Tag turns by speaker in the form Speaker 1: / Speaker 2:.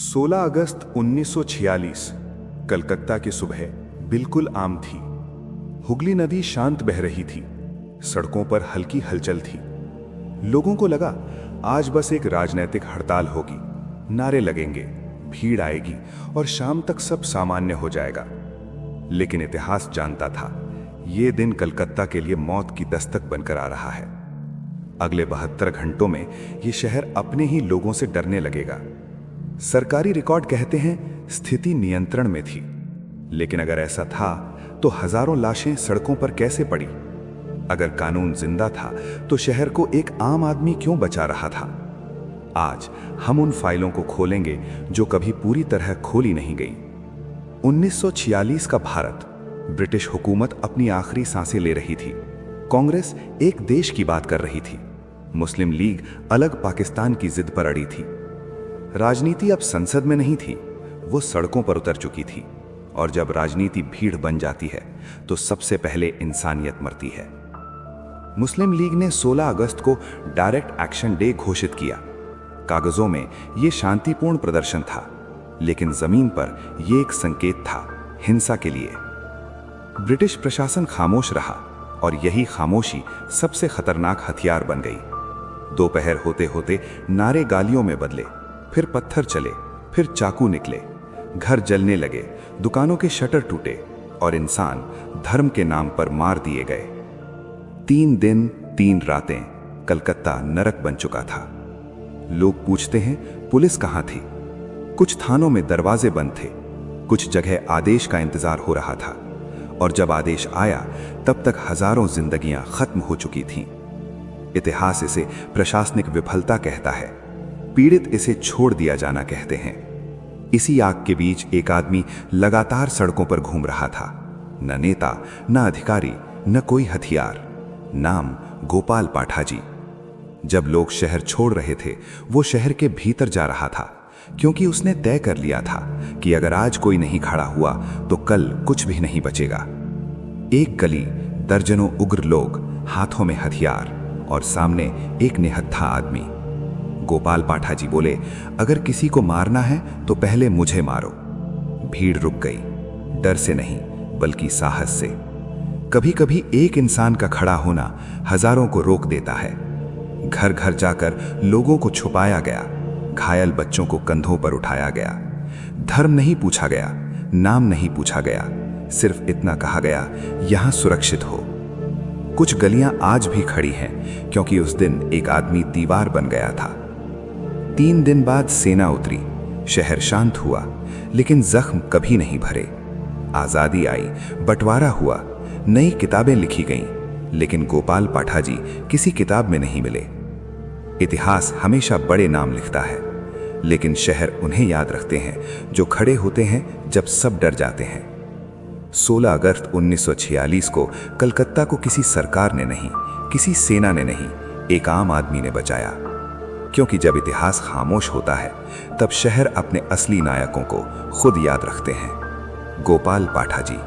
Speaker 1: 16 अगस्त 1946 कलकत्ता की सुबह बिल्कुल आम थी। हुगली नदी शांत बह रही थी। सड़कों पर हल्की हलचल थी। लोगों को लगा आज बस एक राजनीतिक हड़ताल होगी, नारे लगेंगे, भीड़ आएगी और शाम तक सब सामान्य हो जाएगा। लेकिन इतिहास जानता था ये दिन कलकत्ता के लिए मौत की दस्तक बनकर आ रहा है। अगले 72 घंटों में ये शहर अपने ही लोगों से डरने लगेगा। सरकारी रिकॉर्ड कहते हैं स्थिति नियंत्रण में थी, लेकिन अगर ऐसा था तो हजारों लाशें सड़कों पर कैसे पड़ी? अगर कानून जिंदा था तो शहर को एक आम आदमी क्यों बचा रहा था? आज हम उन फाइलों को खोलेंगे जो कभी पूरी तरह खोली नहीं गई। 1946 का भारत, ब्रिटिश हुकूमत अपनी आखिरी सांसें ले रही थी। कांग्रेस एक देश की बात कर रही थी। मुस्लिम लीग अलग पाकिस्तान की जिद पर अड़ी थी। राजनीति अब संसद में नहीं थी, वो सड़कों पर उतर चुकी थी। और जब राजनीति भीड़ बन जाती है तो सबसे पहले इंसानियत मरती है। मुस्लिम लीग ने 16 अगस्त को डायरेक्ट एक्शन डे घोषित किया। कागजों में ये शांतिपूर्ण प्रदर्शन था, लेकिन जमीन पर यह एक संकेत था हिंसा के लिए। ब्रिटिश प्रशासन खामोश रहा और यही खामोशी सबसे खतरनाक हथियार बन गई। दोपहर होते होते नारे गालियों में बदले, फिर पत्थर चले, फिर चाकू निकले, घर जलने लगे, दुकानों के शटर टूटे और इंसान धर्म के नाम पर मार दिए गए। 3 दिन 3 रातें कलकत्ता नरक बन चुका था। लोग पूछते हैं पुलिस कहां थी? कुछ थानों में दरवाजे बंद थे, कुछ जगह आदेश का इंतजार हो रहा था, और जब आदेश आया तब तक हजारों जिंदगियां खत्म हो चुकी थीं। इतिहास इसे प्रशासनिक विफलता कहता है, पीड़ित इसे छोड़ दिया जाना कहते हैं। इसी आग के बीच एक आदमी लगातार सड़कों पर घूम रहा था। न नेता, न अधिकारी, न कोई हथियार। नाम गोपाल पाठाजी। जब लोग शहर छोड़ रहे थे, वो शहर के भीतर जा रहा था, क्योंकि उसने तय कर लिया था कि अगर आज कोई नहीं खड़ा हुआ तो कल कुछ भी नहीं बचेगा। एक गली, दर्जनों उग्र लोग, हाथों में हथियार और सामने एक निहत्था आदमी। गोपाल पाठाजी बोले, अगर किसी को मारना है तो पहले मुझे मारो। भीड़ रुक गई, डर से नहीं बल्कि साहस से। कभी कभी एक इंसान का खड़ा होना हजारों को रोक देता है। घर घर जाकर लोगों को छुपाया गया, घायल बच्चों को कंधों पर उठाया गया। धर्म नहीं पूछा गया, नाम नहीं पूछा गया, सिर्फ इतना कहा गया, यहां सुरक्षित हो। कुछ गलियां आज भी खड़ी हैं क्योंकि उस दिन एक आदमी दीवार बन गया था। 3 दिन बाद सेना उतरी, शहर शांत हुआ, लेकिन जख्म कभी नहीं भरे। आजादी आई, बंटवारा हुआ, नई किताबें लिखी गईं, लेकिन गोपाल पाठाजी किसी किताब में नहीं मिले। इतिहास हमेशा बड़े नाम लिखता है, लेकिन शहर उन्हें याद रखते हैं जो खड़े होते हैं जब सब डर जाते हैं। 16 अगस्त 1946 को कलकत्ता को किसी सरकार ने नहीं, किसी सेना ने नहीं, एक आम आदमी ने बचाया। क्योंकि जब इतिहास खामोश होता है तब शहर अपने असली नायकों को खुद याद रखते हैं। गोपाल पाठाजी।